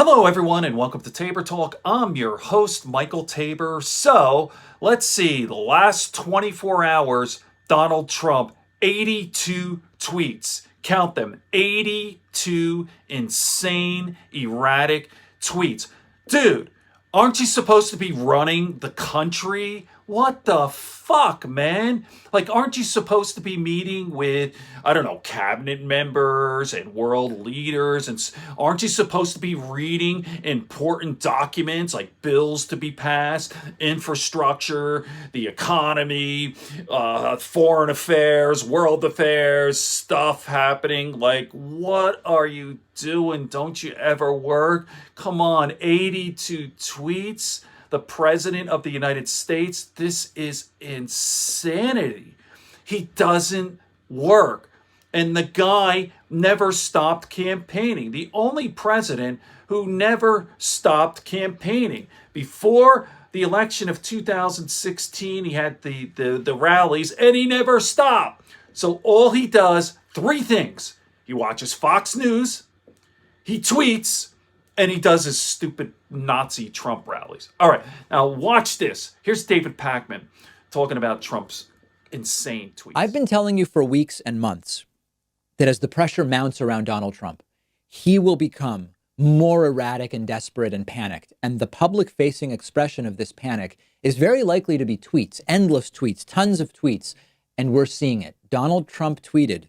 Hello, everyone, and welcome to Tabor Talk. I'm your host, Michael Tabor. So, let's see, the last 24 hours, Donald Trump, 82 tweets. Count them, 82 insane, erratic tweets. Dude, aren't you supposed to be running the country? What the fuck, man? Like, aren't you supposed to be meeting with, I don't know, cabinet members and world leaders? And aren't you supposed to be reading important documents like bills to be passed, infrastructure, the economy, foreign affairs, world affairs, stuff happening? Like, what are you doing? Don't you ever work? Come on, 82 tweets? The president of the United States? This is insanity. He doesn't work. And the guy never stopped campaigning. The only president who never stopped campaigning. Before the election of 2016, he had the rallies, and he never stopped. So all he does, three things. He watches Fox News, he tweets, and he does his stupid Nazi Trump rallies. All right, now watch this. Here's David Pakman talking about Trump's insane tweets. I've been telling you for weeks and months that as the pressure mounts around Donald Trump, he will become more erratic and desperate and panicked. And the public-facing expression of this panic is very likely to be tweets, endless tweets, tons of tweets. And we're seeing it. Donald Trump tweeted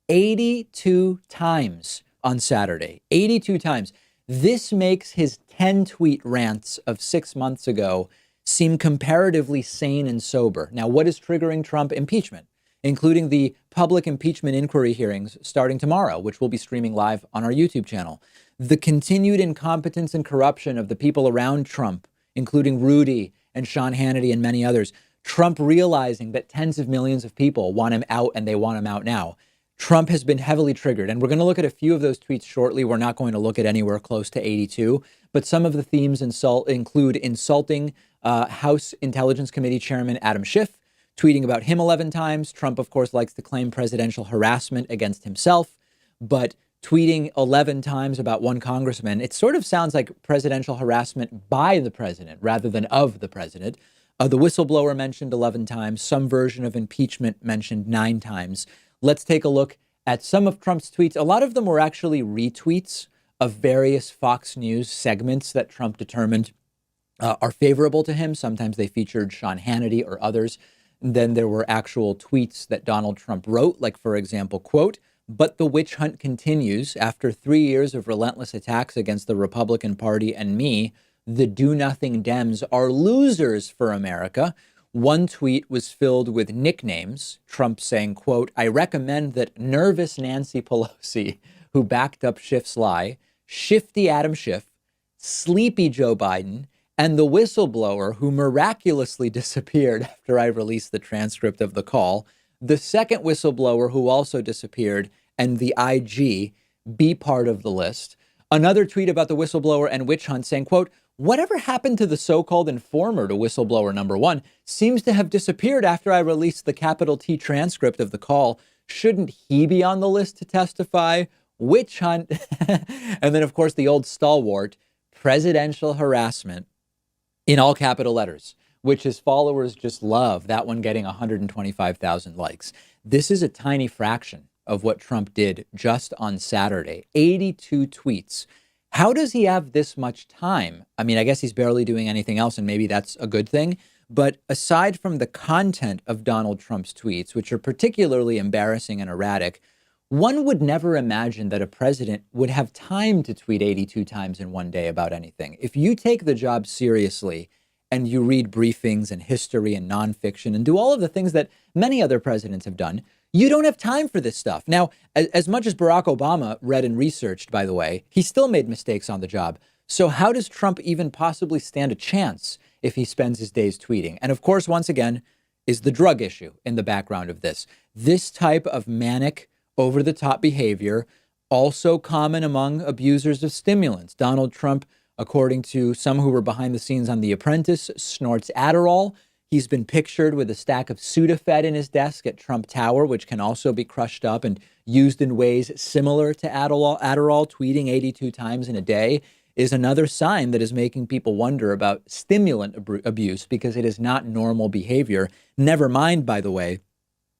82 times on Saturday, 82 times. This makes his 10-tweet rants of 6 months ago seem comparatively sane and sober. Now, what is triggering Trump? Impeachment, including the public impeachment inquiry hearings starting tomorrow, which we'll be streaming live on our YouTube channel. The continued incompetence and corruption of the people around Trump, including Rudy and Sean Hannity and many others. Trump realizing that tens of millions of people want him out and they want him out now. Trump has been heavily triggered, and we're going to look at a few of those tweets shortly. We're not going to look at anywhere close to 82, but some of the themes include insulting House Intelligence Committee Chairman Adam Schiff, tweeting about him 11 times. Trump, of course, likes to claim presidential harassment against himself, but tweeting 11 times about one congressman, it sort of sounds like presidential harassment by the president rather than of the president. The whistleblower mentioned 11 times, some version of impeachment mentioned 9 times. Let's take a look at some of Trump's tweets. A lot of them were actually retweets of various Fox News segments that Trump determined are favorable to him. Sometimes they featured Sean Hannity or others. And then there were actual tweets that Donald Trump wrote, like, for example, quote, "But the witch hunt continues. After 3 years of relentless attacks against the Republican Party and me, the do-nothing Dems are losers for America." One tweet was filled with nicknames, Trump saying, quote, "I recommend that nervous Nancy Pelosi, who backed up Schiff's lie, shifty Adam Schiff, sleepy Joe Biden, and the whistleblower who miraculously disappeared after I released the transcript of the call, the second whistleblower who also disappeared, and the IG be part of the list." Another tweet about the whistleblower and witch hunt saying, quote, "Whatever happened to the so-called informer to whistleblower number one seems to have disappeared after I released the capital T transcript of the call. Shouldn't he be on the list to testify? Witch hunt." And then, of course, the old stalwart, presidential harassment in all capital letters, which his followers just love, that one getting 125,000 likes. This is a tiny fraction of what Trump did just on Saturday, 82 tweets. How does he have this much time? I mean, I guess he's barely doing anything else, and maybe that's a good thing. But aside from the content of Donald Trump's tweets, which are particularly embarrassing and erratic, one would never imagine that a president would have time to tweet 82 times in one day about anything. If you take the job seriously and you read briefings and history and nonfiction and do all of the things that many other presidents have done, you don't have time for this stuff. Now, as much as Barack Obama read and researched, by the way, he still made mistakes on the job. So how does Trump even possibly stand a chance if he spends his days tweeting? And of course, once again, is the drug issue in the background of this. This type of manic, over-the-top behavior, also common among abusers of stimulants. Donald Trump, according to some who were behind the scenes on The Apprentice, snorts Adderall. He's been pictured with a stack of Sudafed in his desk at Trump Tower, which can also be crushed up and used in ways similar to Adderall, tweeting 82 times in a day. is another sign that is making people wonder about stimulant abuse because it is not normal behavior. Never mind, by the way,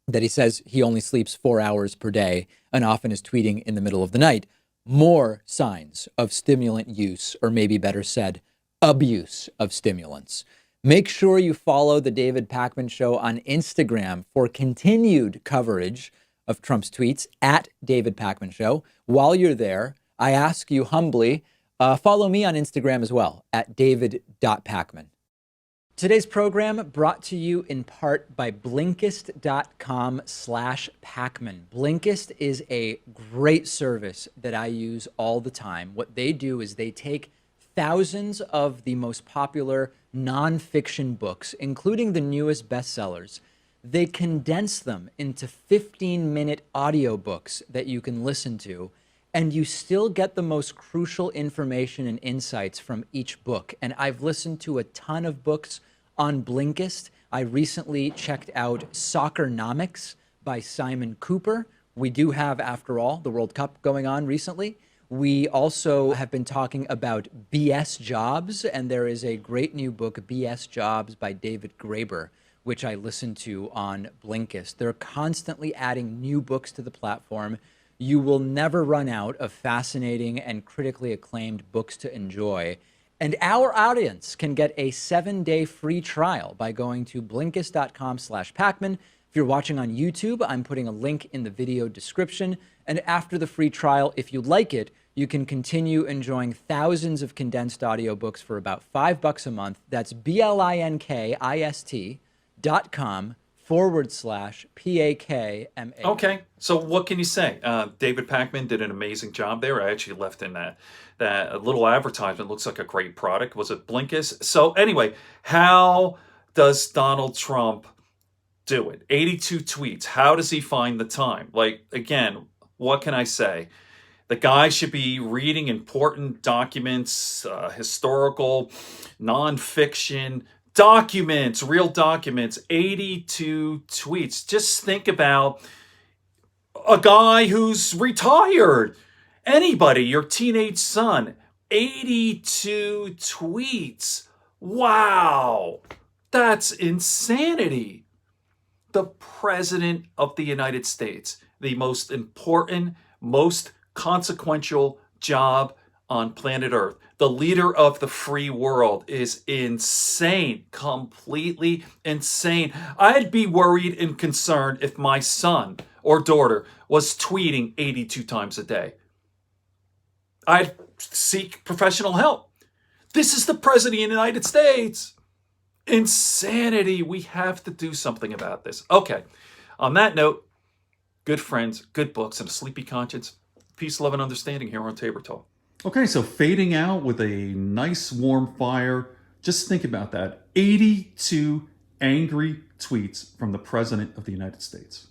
that he says he only sleeps 4 hours per day and often is tweeting in the middle of the night. More signs of stimulant use, or maybe better said, abuse of stimulants. Make sure you follow the David Pakman Show on Instagram for continued coverage of Trump's tweets at David Pakman Show. While you're there, I ask you humbly, follow me on Instagram as well at david.pakman. Today's program brought to you in part by Blinkist.com/Pakman. Blinkist is a great service that I use all the time. What they do is they take thousands of the most popular nonfiction books, including the newest bestsellers. They condense them into 15-minute audiobooks that you can listen to, and you still get the most crucial information and insights from each book. And I've listened to a ton of books on Blinkist. I recently checked out Soccernomics by Simon Cooper. We do have, after all, the World Cup going on recently. We also have been talking about BS Jobs, and there is a great new book, BS Jobs by David Graeber, which I listened to on Blinkist. They're constantly adding new books to the platform. You will never run out of fascinating and critically acclaimed books to enjoy. And our audience can get a 7-day free trial by going to Blinkist.com/Pakman. If you're watching on YouTube, I'm putting a link in the video description. And after the free trial, if you like it, you can continue enjoying thousands of condensed audiobooks for about $5 a month. That's blinkist.com/PAKMA. Okay, so what can you say? David Pakman did an amazing job there. I actually left in that little advertisement. Looks like a great product. Was it Blinkist? So anyway, how does Donald Trump do it? 82 tweets. How does he find the time? Like, again, what can I say? The guy should be reading important documents, historical, nonfiction, documents, real documents, 82 tweets. Just think about a guy who's retired. Anybody, your teenage son, 82 tweets. Wow, that's insanity. The President of the United States, the most important, most consequential job on planet Earth, the leader of the free world, is insane, completely insane. I'd be worried and concerned if my son or daughter was tweeting 82 times a day. I'd seek professional help. This is the President of the United States. Insanity. We have to do something about this. Okay, on that note, good friends, good books, and a sleepy conscience. Peace, love, and understanding here on Tabor Talk. Okay, so fading out with a nice warm fire. Just think about that. 82 angry tweets from the President of the United States.